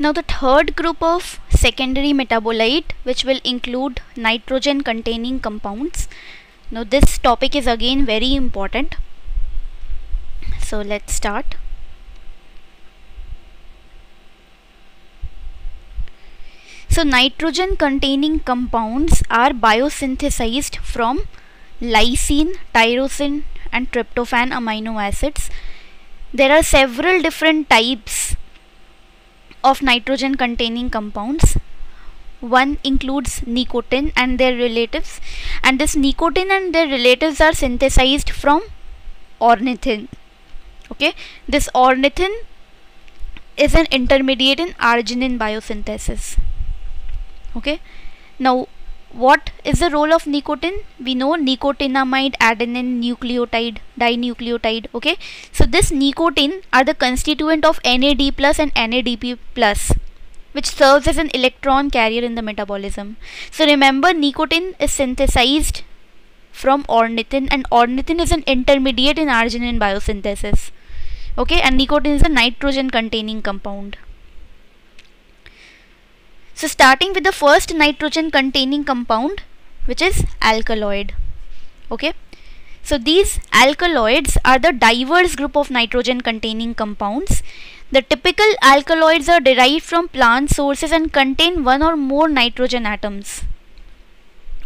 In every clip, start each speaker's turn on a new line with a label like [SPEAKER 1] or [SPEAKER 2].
[SPEAKER 1] Now the third group of secondary metabolite, which will include nitrogen containing compounds. Now this topic is again very important. So let's start. So nitrogen containing compounds are biosynthesized from lysine, tyrosine and tryptophan amino acids. There are several different types of nitrogen containing compounds. One includes nicotine and their relatives, and this nicotine and their relatives are synthesized from ornithine. Okay, this ornithine is an intermediate in arginine biosynthesis. Okay, now what is the role of nicotine? We know nicotinamide adenine nucleotide dinucleotide. Okay, so this nicotine are the constituent of NAD plus and NADP plus, which serves as an electron carrier in the metabolism. So remember, nicotine is synthesized from ornithine, and ornithine is an intermediate in arginine biosynthesis. Okay, and nicotine is a nitrogen containing compound. So starting with the first nitrogen containing compound, which is alkaloid. Okay, so these alkaloids are the diverse group of nitrogen containing compounds. The typical alkaloids are derived from plant sources and contain one or more nitrogen atoms.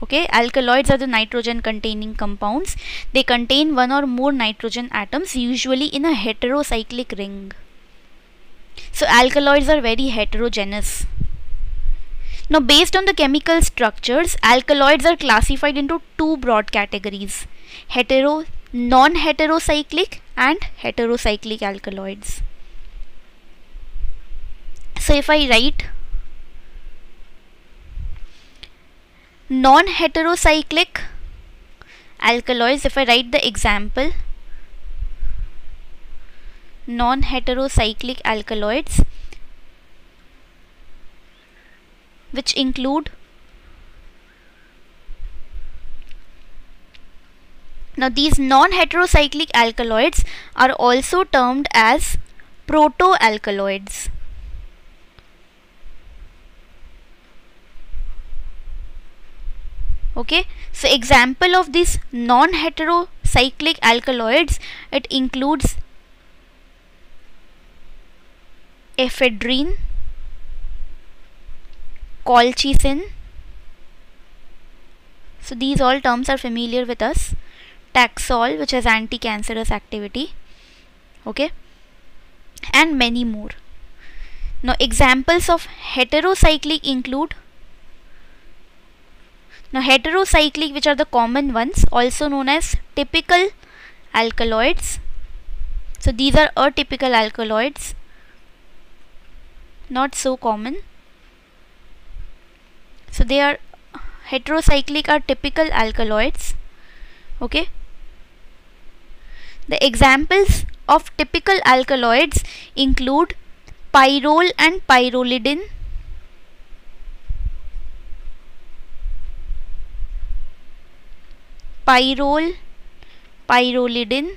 [SPEAKER 1] Okay, alkaloids are the nitrogen containing compounds. They contain one or more nitrogen atoms, usually in a heterocyclic ring. So alkaloids are very heterogeneous. Now based on the chemical structures, alkaloids are classified into two broad categories: non-heterocyclic and heterocyclic alkaloids. So if I write non-heterocyclic alkaloids, if I write the example, non-heterocyclic alkaloids, which include, now these non-heterocyclic alkaloids are also termed as protoalkaloids. Okay, so example of these non-heterocyclic alkaloids, it includes ephedrine, colchicine. So these all terms are familiar with us. Taxol, which has anti-cancerous activity. Okay, and many more. Now examples of heterocyclic include, now heterocyclic, which are the common ones, also known as typical alkaloids. So these are atypical alkaloids, not so common. So they are heterocyclic are typical alkaloids. Okay, the examples of typical alkaloids include pyrrole and pyrrolidine, pyrrole, pyrrolidine.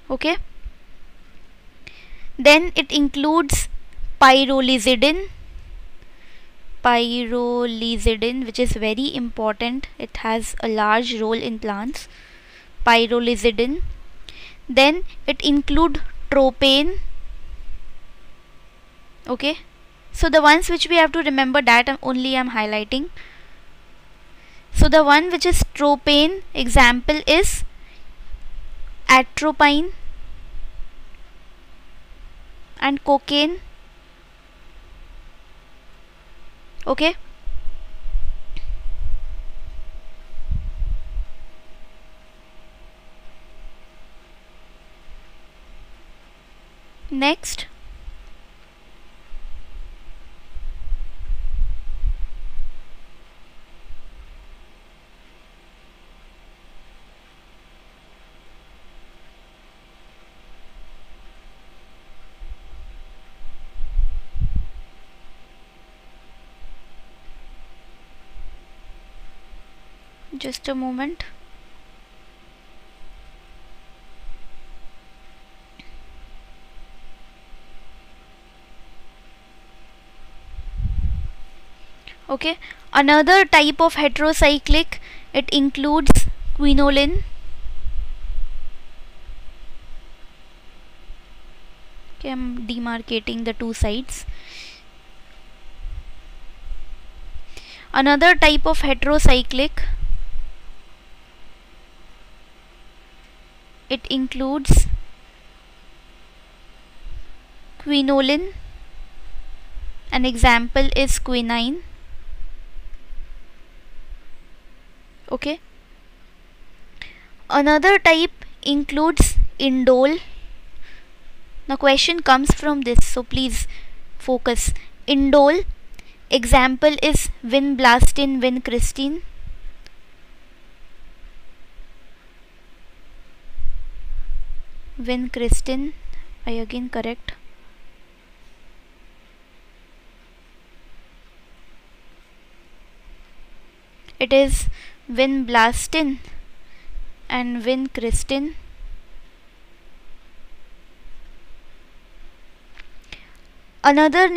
[SPEAKER 1] Okay, then it includes pyrrolizidine, which is very important. It has a large role in plants. Pyrrolizidine. Then it include tropane. Okay, so the ones which we have to remember, that only I am highlighting. So the one which is tropane, example is atropine and cocaine. Okay, next just a moment. Okay, another type of heterocyclic, it includes quinoline. Okay, I'm demarcating the two sides. Another type of heterocyclic, it includes quinoline. An example is quinine. Okay, another type includes indole. Now question comes from this, so please focus. Indole, example is vinblastine, vincristine. Vincristine, I again correct. It is vinblastine and vincristine. Another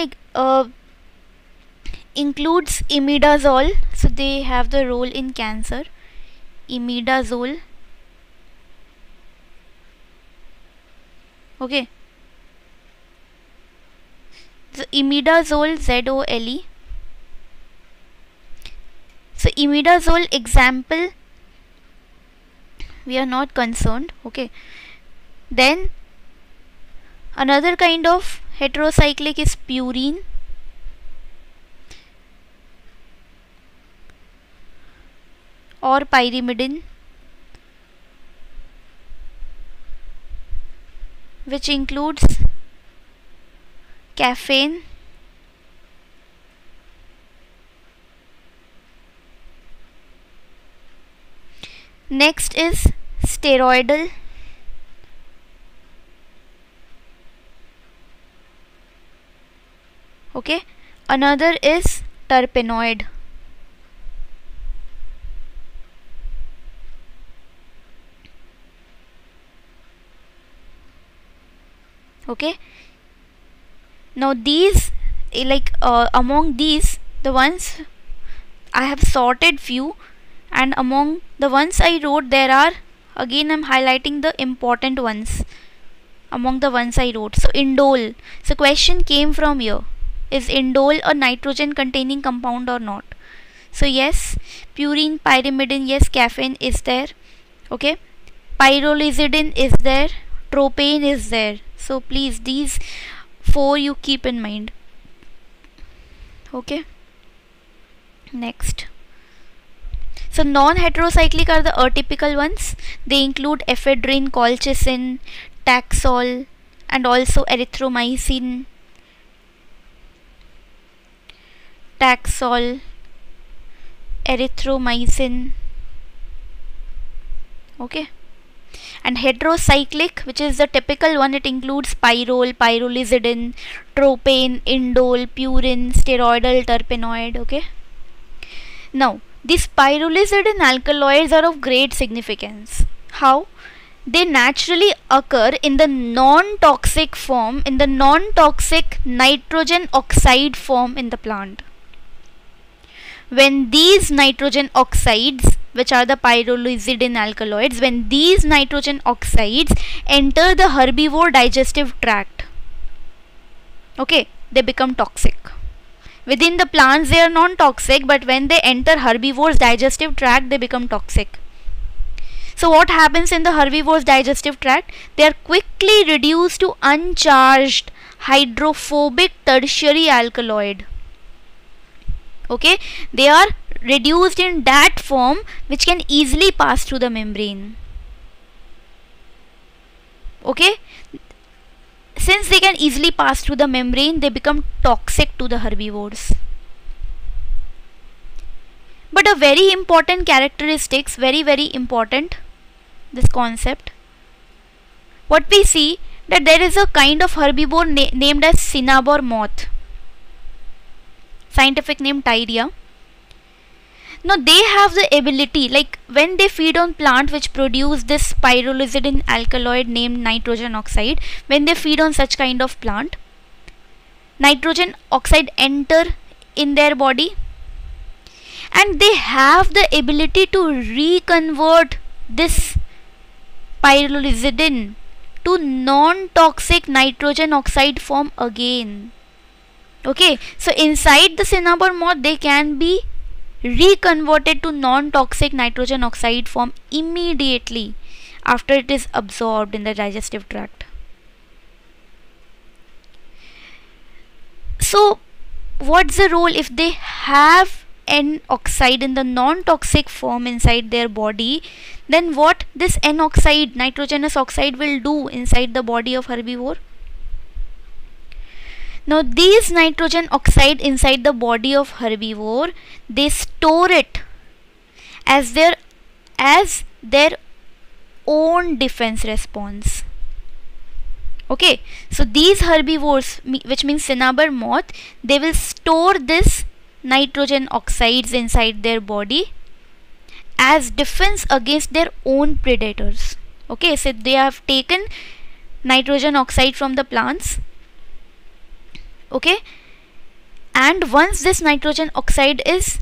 [SPEAKER 1] includes imidazole, so they have the role in cancer. Imidazole. Okay, so imidazole, ZOLE. So imidazole example, we are not concerned. Okay, then another kind of heterocyclic is purine. Or pyrimidine, which includes caffeine, next is steroidal. Okay, another is terpenoid. Okay, now these among these, the ones I have sorted few, and among the ones I wrote, there are, again I'm highlighting the important ones among the ones I wrote. So indole, so question came from here, is indole a nitrogen containing compound or not? So yes, purine, pyrimidine, yes, caffeine is there. Okay, pyrrolizidine is there, tropane is there. So please, these four you keep in mind. Okay, next. So non-heterocyclic are the atypical ones. They include ephedrine, colchicine, Taxol, and also erythromycin. Taxol, erythromycin. Okay, and heterocyclic, which is the typical one, it includes pyrrole, pyrrolizidine, tropane, indole, purine, steroidal, terpenoid. Okay, now these pyrrolizidine alkaloids are of great significance. How? They naturally occur in the non-toxic form, in the non-toxic nitrogen oxide form in the plant. When these nitrogen oxides, which are the pyrrolizidine alkaloids, when these nitrogen oxides enter the herbivore digestive tract, okay, they become toxic. Within the plants they are non-toxic, but when they enter herbivore's digestive tract, they become toxic. So what happens in the herbivore's digestive tract? They are quickly reduced to uncharged hydrophobic tertiary alkaloid. Okay, they are reduced in that form which can easily pass through the membrane. Okay, since they can easily pass through the membrane, they become toxic to the herbivores. But a very important characteristics, very important, this concept, what we see, that there is a kind of herbivore named as cinnabar moth, scientific name Tyria. Now they have the ability, like when they feed on plant which produce this pyrrolizidine alkaloid named nitrogen oxide, when they feed on such kind of plant, nitrogen oxide enter in their body. and they have the ability to reconvert this pyrrolizidine to non-toxic nitrogen oxide form again. Okay, so inside the cinnabar moth they can be reconverted to non-toxic nitrogen oxide form immediately after it is absorbed in the digestive tract. So what's the role if they have N oxide in the non-toxic form inside their body? Then what this N oxide, nitrogenous oxide, will do inside the body of herbivore? Now these nitrogen oxide inside the body of herbivore, they store it as their own defense response. Okay, so these herbivores, which means cinnabar moth, they will store this nitrogen oxides inside their body as defense against their own predators. Okay, so they have taken nitrogen oxide from the plants. Okay, and once this nitrogen oxide is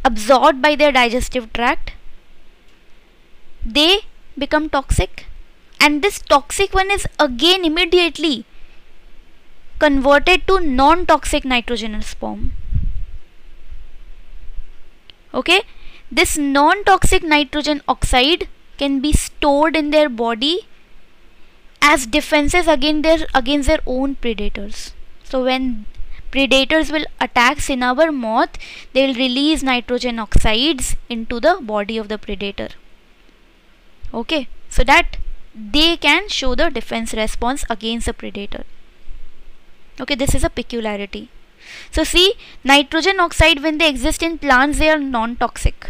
[SPEAKER 1] absorbed by their digestive tract, they become toxic, and this toxic one is again immediately converted to non-toxic nitrogenous form. Okay, this non-toxic nitrogen oxide can be stored in their body as defenses against their own predators. So when predators will attack cinnabar moth, they will release nitrogen oxides into the body of the predator. Okay, so that they can show the defense response against the predator. Okay, this is a peculiarity. So see, nitrogen oxide, when they exist in plants, they are non-toxic.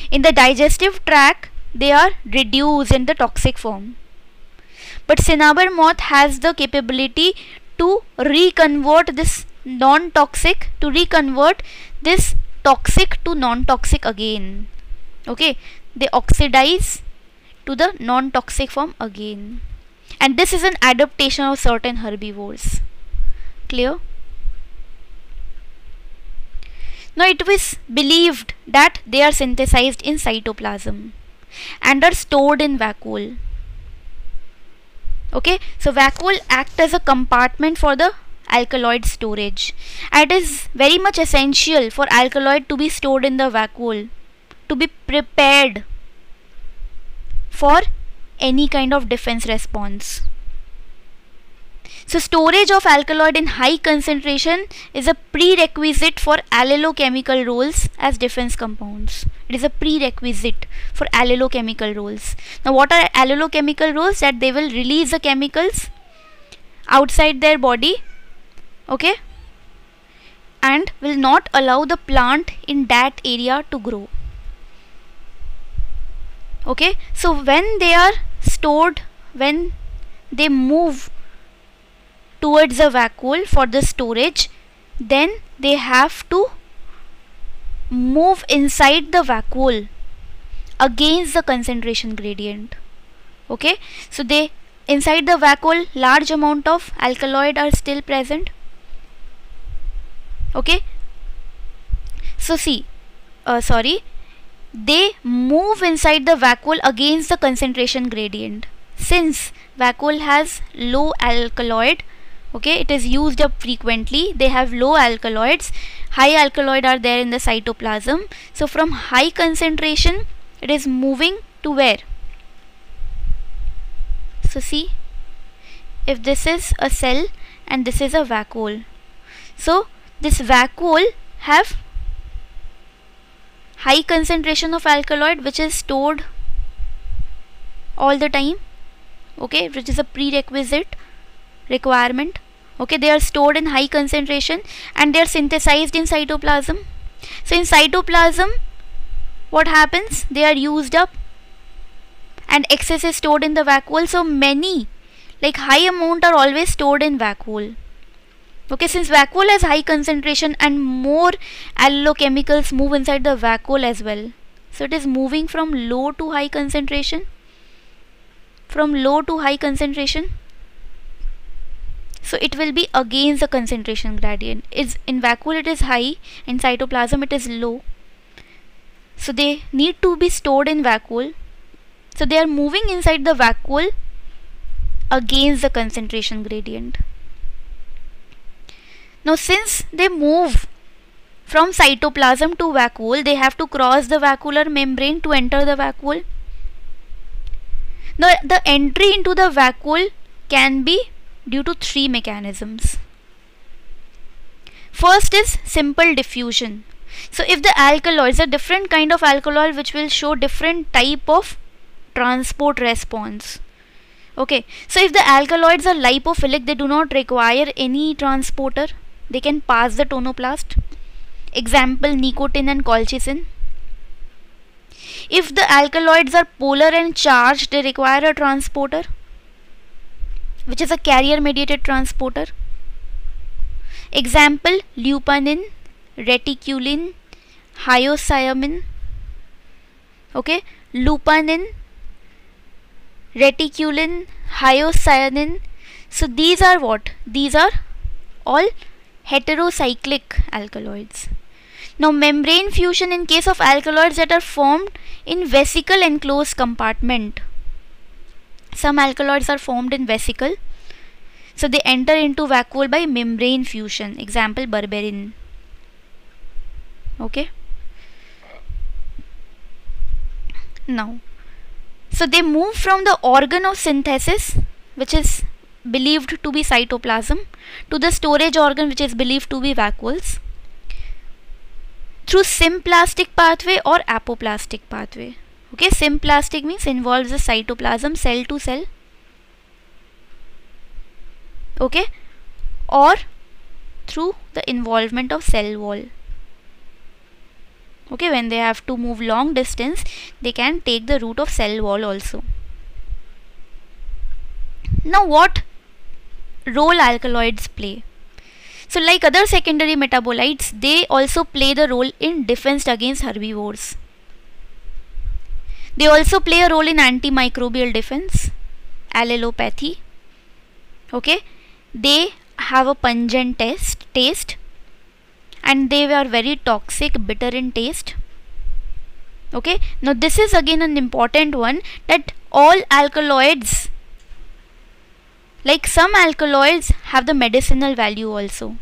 [SPEAKER 1] In the digestive tract, they are reduced in the toxic form. But cinnabar moth has the capability to reconvert this non-toxic, to reconvert this toxic to non-toxic again. Okay, they oxidize to the non-toxic form again, and this is an adaptation of certain herbivores. Clear? Now it was believed that they are synthesized in cytoplasm and are stored in vacuole. Okay, so vacuole act as a compartment for the alkaloid storage, and it is very much essential for alkaloid to be stored in the vacuole to be prepared for any kind of defense response. So storage of alkaloid in high concentration is a prerequisite for allelochemical roles as defense compounds. It is a prerequisite for allelochemical roles. Now what are allelochemical roles? That they will release the chemicals outside their body, okay, and will not allow the plant in that area to grow. Okay, so when they are stored, when they move towards the vacuole for the storage, then they have to move inside the vacuole against the concentration gradient. Okay, so they inside the vacuole large amount of alkaloid are still present. Okay, so see, they move inside the vacuole against the concentration gradient. Since vacuole has low alkaloid, okay, it is used up frequently, they have low alkaloids, high alkaloid are there in the cytoplasm. So from high concentration it is moving to where? So see, if this is a cell and this is a vacuole, so this vacuole have high concentration of alkaloid which is stored all the time, okay, which is a prerequisite requirement. Okay, they are stored in high concentration and they are synthesized in cytoplasm. So in cytoplasm what happens? They are used up and excess is stored in the vacuole. So many, like high amount, are always stored in vacuole. Okay, since vacuole has high concentration and more allelochemicals move inside the vacuole as well, so it is moving from low to high concentration, from low to high concentration. So it will be against the concentration gradient. Is in vacuole it is high, in cytoplasm it is low. So they need to be stored in vacuole. So they are moving inside the vacuole against the concentration gradient. Now since they move from cytoplasm to vacuole, they have to cross the vacuolar membrane to enter the vacuole. Now the entry into the vacuole can be due to three mechanisms. First is simple diffusion. So if the alkaloids are different kind of alkaloid which will show different type of transport response. Okay, so if the alkaloids are lipophilic, they do not require any transporter. They can pass the tonoplast. Example, nicotine and colchicine. If the alkaloids are polar and charged, they require a transporter, which is a carrier mediated transporter. Example, leupanin, reticulin, hyoscyamin. Okay, leupanin, reticulin, hyoscyanin. So these are what? These are all heterocyclic alkaloids. Now membrane fusion in case of alkaloids that are formed in vesicle enclosed compartment. Some alkaloids are formed in vesicle, so they enter into vacuole by membrane fusion. Example, berberin. Okay. Now, so they move from the organ of synthesis, which is believed to be cytoplasm, to the storage organ, which is believed to be vacuoles, through symplastic pathway or apoplastic pathway. Okay, symplastic means involves the cytoplasm cell to cell. Okay, or through the involvement of cell wall. Okay, when they have to move long distance, they can take the route of cell wall also. Now what role alkaloids play? So like other secondary metabolites, they also play the role in defense against herbivores. They also play a role in antimicrobial defense, allelopathy. Okay, they have a pungent taste, and they are very toxic, bitter in taste. Okay, now this is again an important one, that all alkaloids, like some alkaloids have the medicinal value also.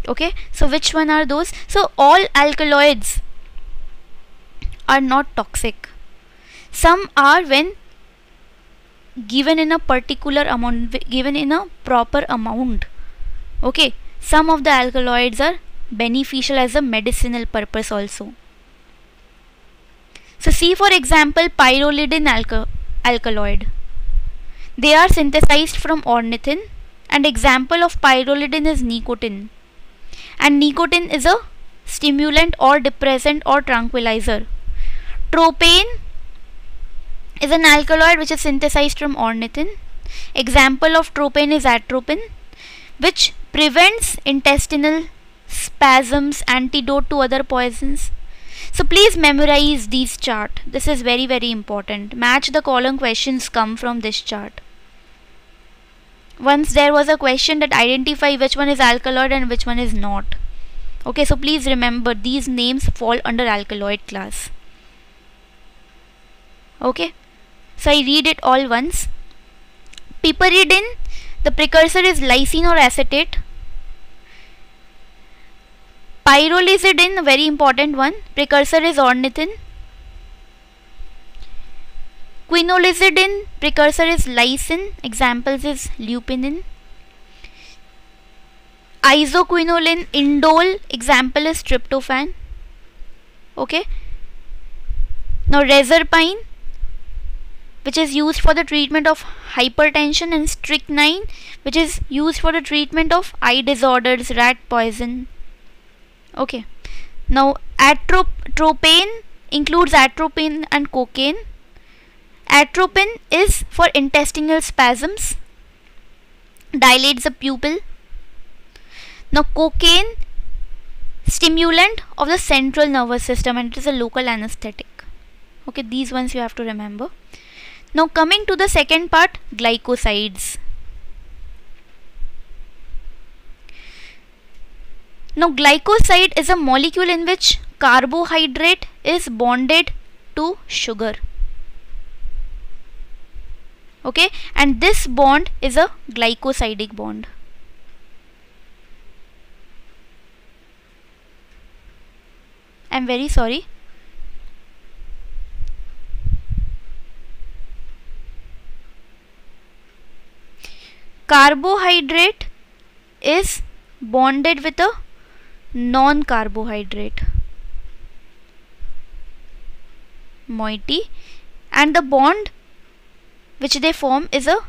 [SPEAKER 1] Okay, so which one are those? So all alkaloids are not toxic. Some are when given in a particular amount, given in a proper amount. Okay, some of the alkaloids are beneficial as a medicinal purpose also. So see for example pyrrolidine alkaloid. They are synthesized from ornithine, and example of pyrrolidine is nicotine. And nicotine is a stimulant or depressant or tranquilizer. Tropane is an alkaloid which is synthesized from ornithine. Example of tropane is atropine, which prevents intestinal spasms, antidote to other poisons. So please memorize these chart. This is very important. Match the column questions come from this chart. Once there was a question that identify which one is alkaloid and which one is not. Okay, so please remember these names fall under alkaloid class. Okay, so I read it all once. Piperidine, the precursor is lysine or acetate. Pyrrolizidine, a very important one, precursor is ornithine. Quinolizidine, precursor is lysine, examples is leupanin. Isoquinoline, indole, example is tryptophan. Okay. Now reserpine, which is used for the treatment of hypertension, and strychnine, which is used for the treatment of eye disorders, rat poison. Okay. Now atropine includes atropine and cocaine. Atropine is for intestinal spasms, dilates the pupil. Now cocaine, stimulant of the central nervous system, and it is a local anesthetic. Okay, these ones you have to remember. Now coming to the second part, glycosides. Now glycoside is a molecule in which carbohydrate is bonded to sugar. Okay, and this bond is a glycosidic bond. I'm very sorry. Carbohydrate is bonded with a non-carbohydrate moiety, and the bond which they form is a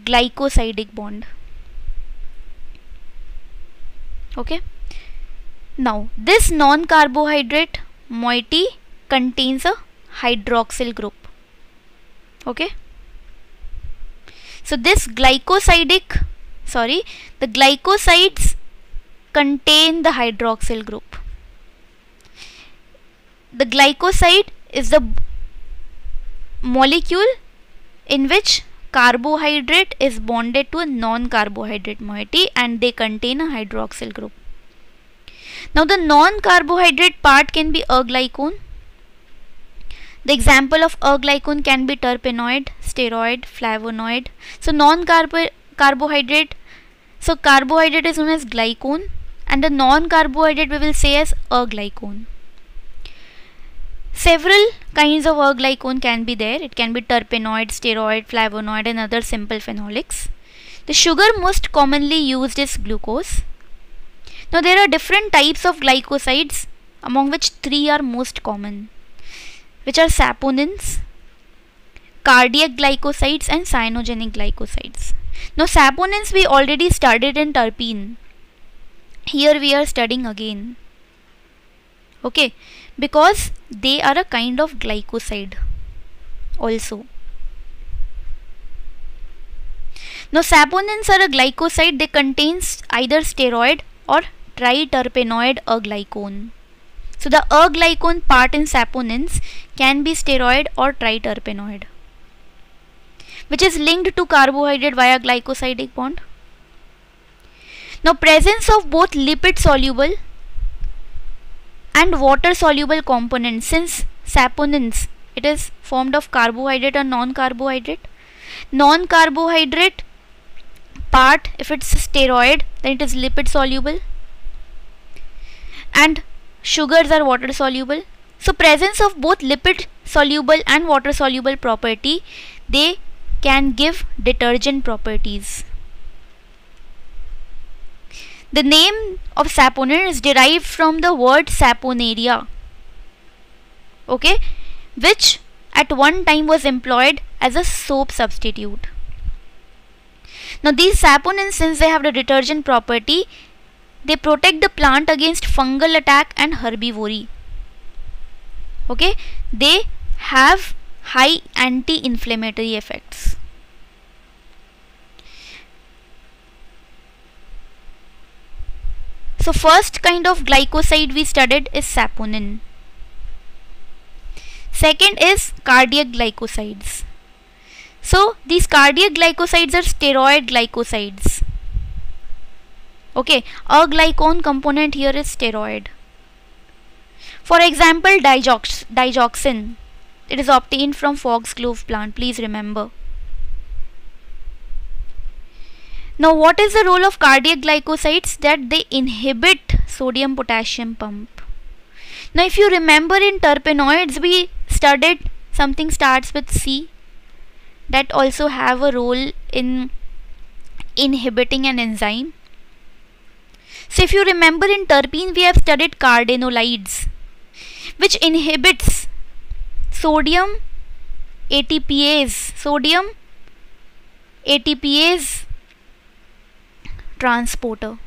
[SPEAKER 1] glycosidic bond. Okay, now this non-carbohydrate moiety contains a hydroxyl group. Okay, so this the glycosides contain the hydroxyl group. The glycoside is the molecule in which carbohydrate is bonded to a non-carbohydrate moiety, and they contain a hydroxyl group. Now the non-carbohydrate part can be aglycone. The example of aglycone can be terpenoid, steroid, flavonoid. So carbohydrate is known as glycone, and the non-carbohydrate we will say as aglycone. Several kinds of aglycone can be there. It can be terpenoid, steroid, flavonoid, and other simple phenolics. The sugar most commonly used is glucose. Now there are different types of glycosides, among which three are most common, which are saponins, cardiac glycosides, and cyanogenic glycosides. Now saponins we already studied in terpene. Here we are studying again. Okay, because they are a kind of glycoside also. Now saponins are a glycoside. They contains either steroid or triterpenoid aglycone. So the aglycone part in saponins can be steroid or triterpenoid, which is linked to carbohydrate via glycosidic bond. Now presence of both lipid soluble and water soluble components. Since saponins, it is formed of carbohydrate or non-carbohydrate. Non-carbohydrate part, if it's steroid, then it is lipid soluble, and sugars are water soluble. So presence of both lipid soluble and water soluble property, they can give detergent properties. The name of saponin is derived from the word saponaria, okay, which at one time was employed as a soap substitute. Now these saponins, since they have the detergent property, they protect the plant against fungal attack and herbivory. Okay, they have high anti-inflammatory effects. So first kind of glycoside we studied is saponin. Second is cardiac glycosides. So these cardiac glycosides are steroid glycosides. Okay, a glycone component here is steroid. For example, digoxin. It is obtained from foxglove plant, please remember. Now what is the role of cardiac glycosides? That they inhibit sodium potassium pump. Now if you remember, in terpenoids we studied something starts with C, that also have a role in inhibiting an enzyme. So if you remember, in terpene we have studied cardenolides, which inhibits sodium ATPase transporter.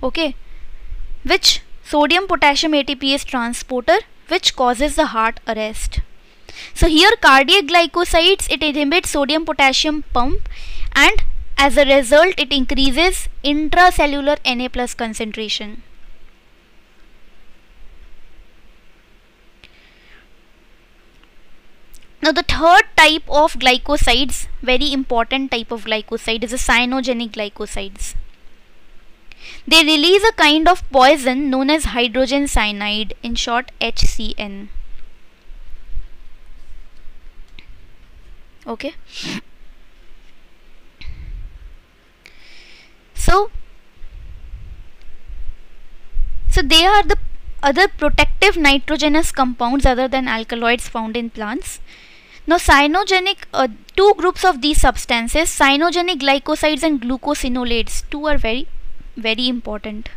[SPEAKER 1] Okay, which sodium potassium ATPase transporter, which causes the heart arrest. So here cardiac glycosides, it inhibits sodium potassium pump, and as a result it increases intracellular Na+ concentration. Now the third type of glycosides, very important type of glycoside, is the cyanogenic glycosides. They release a kind of poison known as hydrogen cyanide, in short HCN. Okay. So they are the other protective nitrogenous compounds other than alkaloids found in plants. Now cyanogenic, two groups of these substances, cyanogenic glycosides and glucosinolates, two are very important.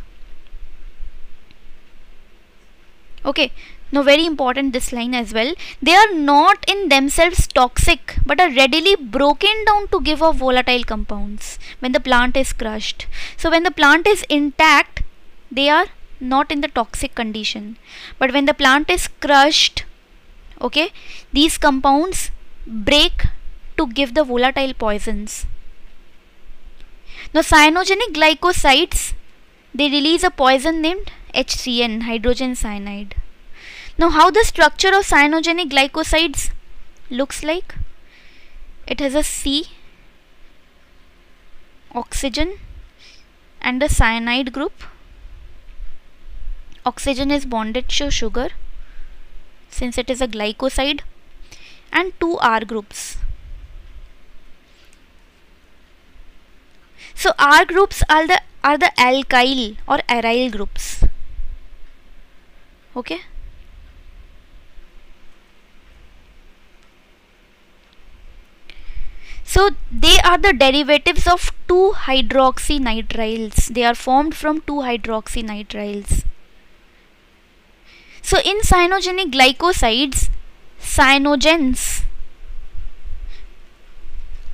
[SPEAKER 1] Okay, now very important this line as well. They are not in themselves toxic but are readily broken down to give off volatile compounds when the plant is crushed. So when the plant is intact, they are not in the toxic condition, but when the plant is crushed, okay, these compounds break to give the volatile poisons. Now cyanogenic glycosides, they release a poison named HCN, hydrogen cyanide. Now how the structure of cyanogenic glycosides looks like? It has a C, oxygen and a cyanide group. Oxygen is bonded to sugar since it is a glycoside, and two R groups. So R groups are the alkyl or aryl groups. Okay. So they are the derivatives of 2-hydroxynitriles. They are formed from 2-hydroxynitriles. So in cyanogenic glycosides, cyanogens,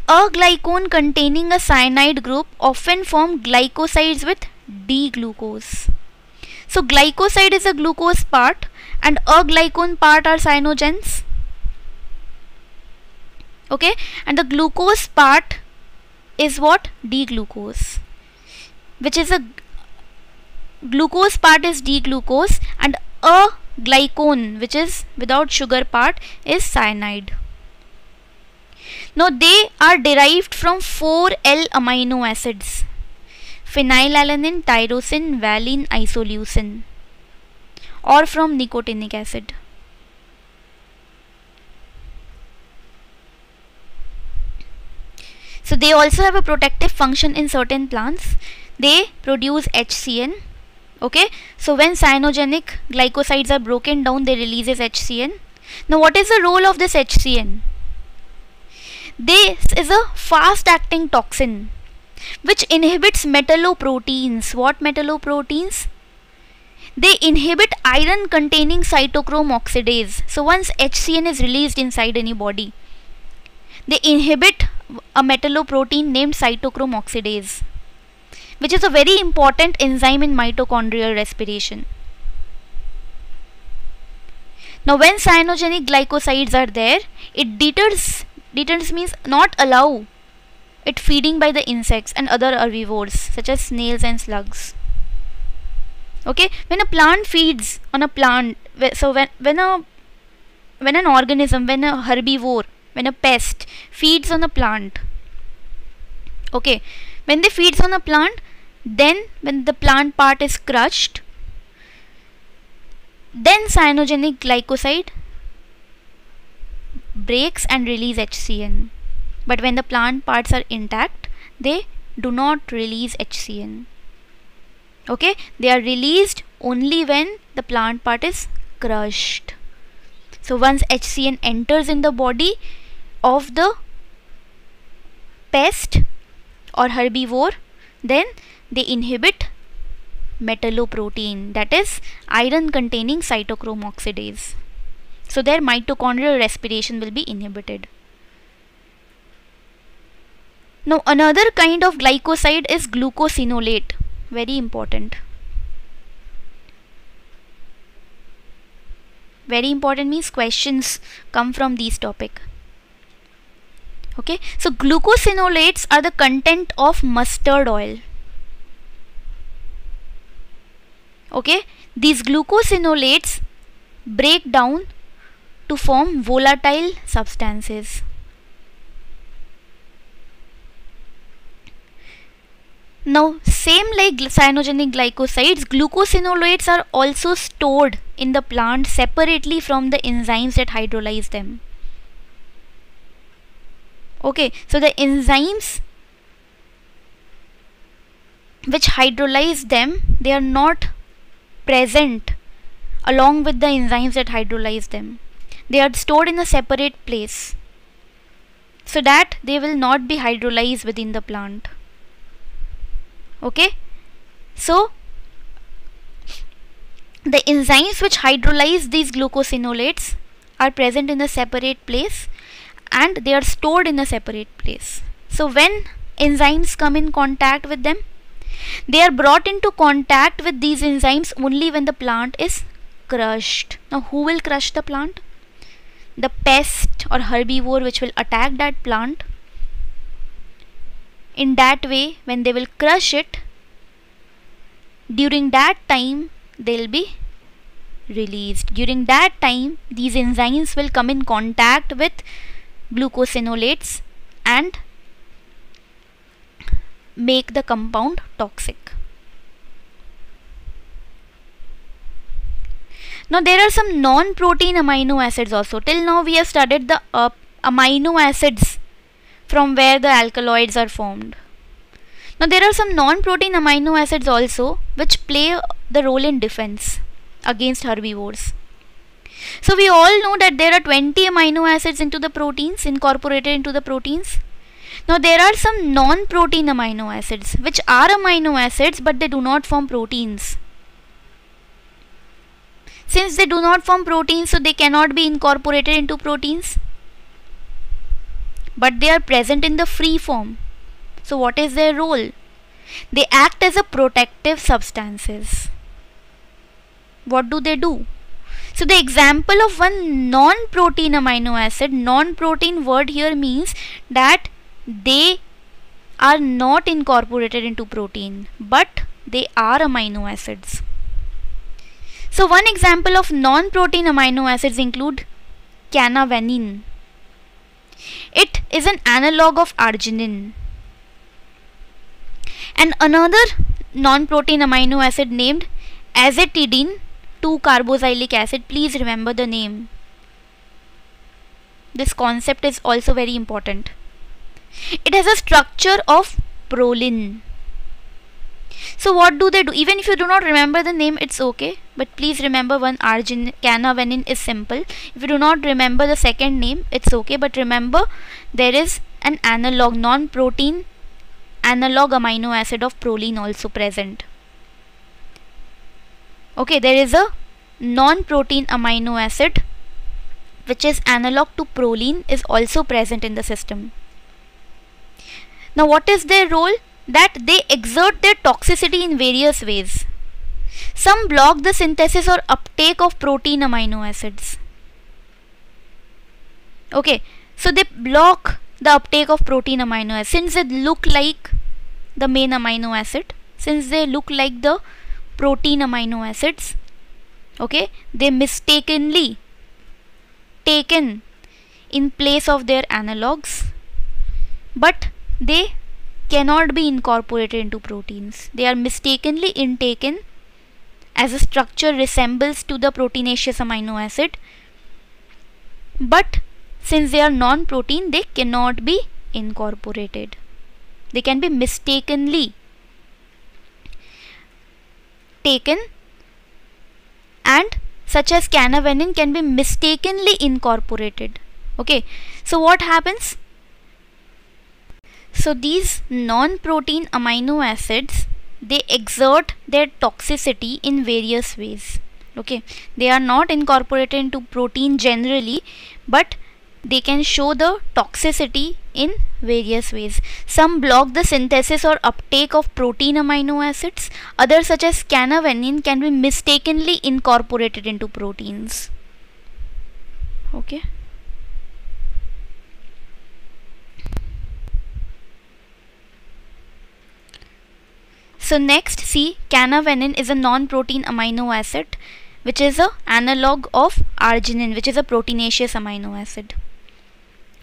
[SPEAKER 1] a glycone containing a cyanide group often form glycosides with D-glucose. So glycoside is a glucose part and a glycone part are cyanogens. Okay, and the glucose part is what? D-glucose, which is a glucose part is D-glucose, and a glycone, which is without sugar part, is cyanide. Now they are derived from 4 L amino acids: phenylalanine, tyrosine, valine, isoleucine, or from nicotinic acid. So they also have a protective function in certain plants. They produce HCN. Okay, so when cyanogenic glycosides are broken down, they releases HCN. Now what is the role of this HCN? This is a fast acting toxin which inhibits metalloproteins. What metalloproteins? They inhibit iron containing cytochrome oxidase. So once HCN is released inside any body, they inhibit a metalloprotein named cytochrome oxidase, which is a very important enzyme in mitochondrial respiration. Now when cyanogenic glycosides are there, it deters means not allow it feeding by the insects and other herbivores such as snails and slugs. Okay, when a plant feeds on a plant, so when an organism, when a herbivore, when a pest feeds on a plant, okay, when they feeds on a plant, then when the plant part is crushed, then cyanogenic glycoside breaks and release HCN. But when the plant parts are intact, they do not release HCN. Okay, they are released only when the plant part is crushed. So once HCN enters in the body of the pest or herbivore, then they inhibit metalloprotein, that is iron containing cytochrome oxidase. So their mitochondrial respiration will be inhibited. Now another kind of glycoside is glucosinolate. Very important. Very important means questions come from these topic. Okay, so glucosinolates are the content of mustard oil. Okay, these glucosinolates break down to form volatile substances. Now, same like cyanogenic glycosides, glucosinolates are also stored in the plant separately from the enzymes that hydrolyze them. Okay, so the enzymes which hydrolyze them, they are not present along with the enzymes that hydrolyze them. They are stored in a separate place so that they will not be hydrolyzed within the plant. Okay, so the enzymes which hydrolyze these glucosinolates are present in a separate place and they are stored in a separate place. So when enzymes come in contact with them, they are brought into contact with these enzymes only when the plant is crushed. Now who will crush the plant? The pest or herbivore which will attack that plant. In that way, when they will crush it, during that time they will be released. During that time, these enzymes will come in contact with glucosinolates and make the compound toxic. Now there are some non-protein amino acids also. Till now we have studied the amino acids from where the alkaloids are formed. Now there are some non-protein amino acids also which play the role in defense against herbivores. So we all know that there are 20 amino acids into the proteins, incorporated into the proteins. Now there are some non-protein amino acids which are amino acids but they do not form proteins. Since they do not form proteins, so they cannot be incorporated into proteins, but they are present in the free form. So what is their role? They act as a protective substances. What do they do? So the example of one non-protein amino acid, non-protein word here means that they are not incorporated into protein, but they are amino acids. So one example of non-protein amino acids include canavanine. It is an analog of arginine. And another non-protein amino acid named azatidine 2-carboxylic acid. Please remember the name. This concept is also very important. It has a structure of proline. So what do they do? Even if you do not remember the name, it's okay. But please remember one, canavanine is simple. If you do not remember the second name, it's okay. But remember, there is an analog, non-protein analog amino acid of proline also present. Okay, there is a non-protein amino acid which is analog to proline is also present in the system. Now what is their role? That they exert their toxicity in various ways. Some block the synthesis or uptake of protein amino acids. Okay, so they block the uptake of protein amino acids. Since they look like the main amino acid, since they look like the protein amino acids, okay, they mistakenly taken in place of their analogs, but they cannot be incorporated into proteins. They are mistakenly intaken as a structure resembles to the proteinaceous amino acid, but since they are non-protein, they cannot be incorporated. They can be mistakenly taken, and such as canavanine can be mistakenly incorporated. Okay, so what happens? So these non-protein amino acids, they exert their toxicity in various ways. Okay, they are not incorporated into protein generally, but they can show the toxicity in various ways. Some block the synthesis or uptake of protein amino acids. Others, such as canavanine, can be mistakenly incorporated into proteins. Okay. So next, see, canavanine is a non-protein amino acid which is a analog of arginine, which is a proteinaceous amino acid.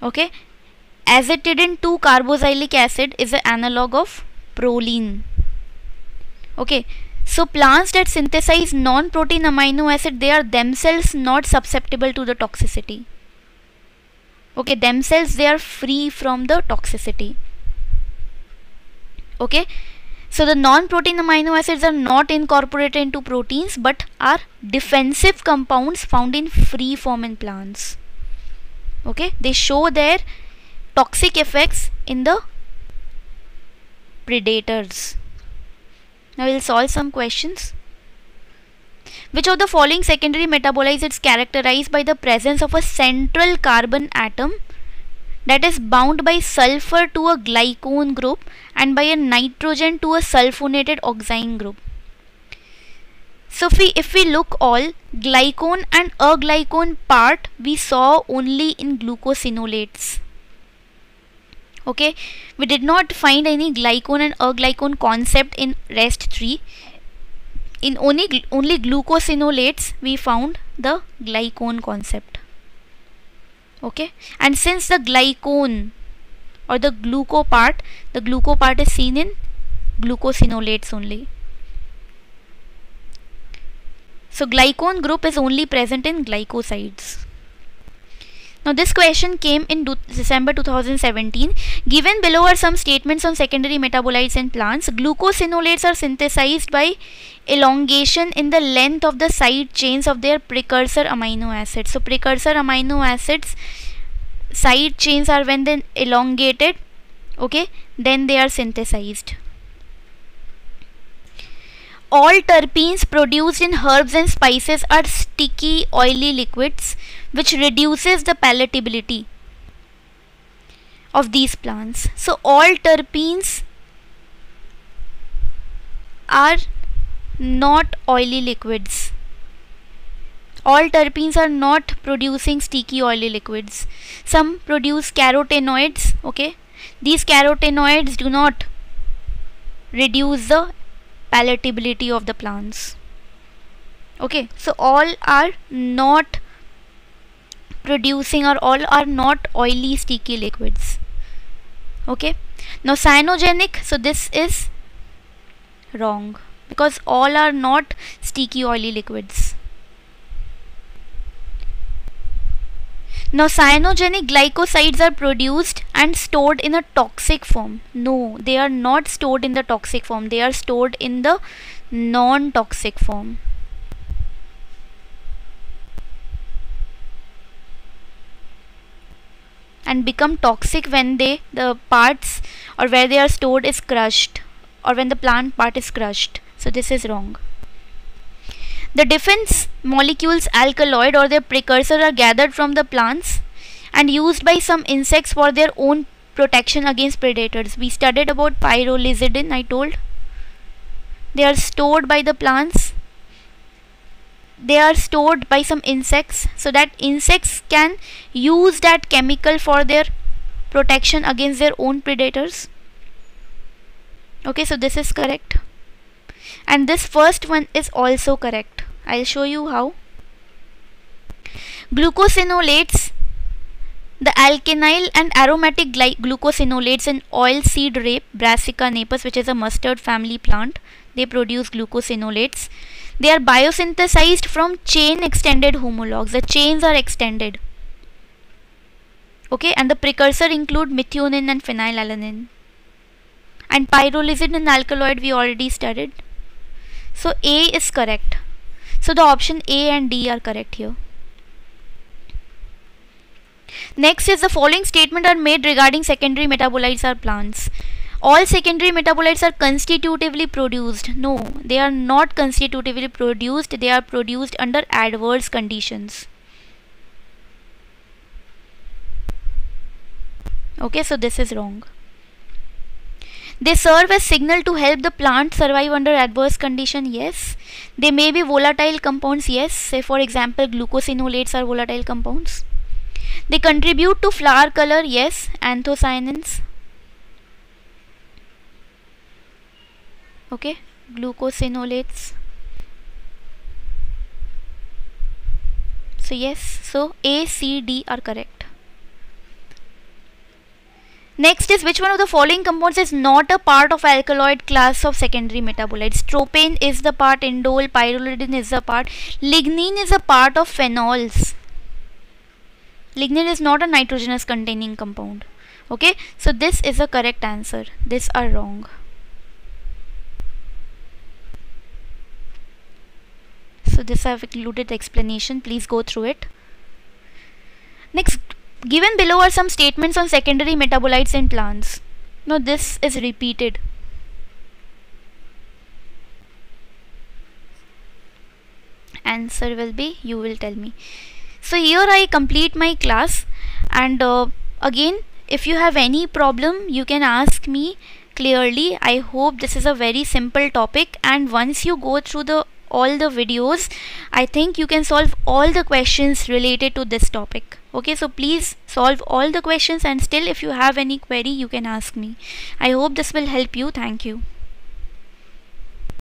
[SPEAKER 1] Okay, azacitidine 2 carboxylic acid is an analog of proline. Okay, so plants that synthesize non-protein amino acid, they are themselves not susceptible to the toxicity. Okay, themselves they are free from the toxicity. Okay, so the non-protein amino acids are not incorporated into proteins but are defensive compounds found in free form in plants. Okay, they show their toxic effects in the predators. Now we'll solve some questions. Which of the following secondary metabolites is characterized by the presence of a central carbon atom that is bound by sulfur to a glycone group and by a nitrogen to a sulfonated oxime group? So if we look all, glycone and aglycone part we saw only in glucosinolates. Okay, we did not find any glycone and aglycone concept in rest 3. In only glucosinolates we found the glycone concept. Okay, and since the glycone or the gluco part is seen in glucosinolates only. So glycone group is only present in glycosides. Now this question came in December 2017. Given below are some statements on secondary metabolites in plants. Glucosinolates are synthesized by elongation in the length of the side chains of their precursor amino acids. So precursor amino acids side chains are when then elongated, okay, then they are synthesized. All terpenes produced in herbs and spices are sticky, oily liquids which reduces the palatability of these plants. So all terpenes are not oily liquids. All terpenes are not producing sticky, oily liquids. Some produce carotenoids, okay. These carotenoids do not reduce the palatability of the plants. Okay, so all are not producing or all are not oily sticky liquids. Okay, now cyanogenic, so this is wrong because all are not sticky oily liquids. Now cyanogenic glycosides are produced and stored in a toxic form. No, they are not stored in the toxic form. They are stored in the non-toxic form. And become toxic when the parts or where they are stored is crushed or when the plant part is crushed. So this is wrong. The defense molecules alkaloid or their precursor are gathered from the plants and used by some insects for their own protection against predators. We studied about pyrrolizidin, I told. They are stored by the plants. They are stored by some insects so that insects can use that chemical for their protection against their own predators. Okay, so this is correct. And this first one is also correct. I'll show you how. Glucosinolates, the alkenyl and aromatic glucosinolates in oilseed rape, Brassica napus, which is a mustard family plant, they produce glucosinolates. They are biosynthesized from chain extended homologs. The chains are extended. Okay, and the precursor include methionine and phenylalanine. And pyrrolizidin and alkaloid we already studied. So A is correct. So the option A and D are correct here. Next is the following statement are made regarding secondary metabolites of plants. All secondary metabolites are constitutively produced. No, they are not constitutively produced. They are produced under adverse conditions. Okay, so this is wrong. They serve as signal to help the plant survive under adverse condition. Yes. They may be volatile compounds. Yes. Say for example, glucosinolates are volatile compounds. They contribute to flower color. Yes. Anthocyanins. Okay. Glucosinolates. So yes, so A, C, D are correct. Next is, which one of the following compounds is not a part of alkaloid class of secondary metabolites? Tropane is the part, indole, pyrrolidine is the part, lignin is a part of phenols. Lignin is not a nitrogenous containing compound. Okay, so this is a correct answer. These are wrong. So this I have included the explanation. Please go through it. Next, given below are some statements on secondary metabolites in plants. Now this is repeated. Answer will be, you will tell me. So here I complete my class, and again, if you have any problem, you can ask me clearly. I hope this is a very simple topic, and once you go through all the videos, I think you can solve all the questions related to this topic. Okay, so please solve all the questions, and still if you have any query, you can ask me. I hope this will help you. Thank you.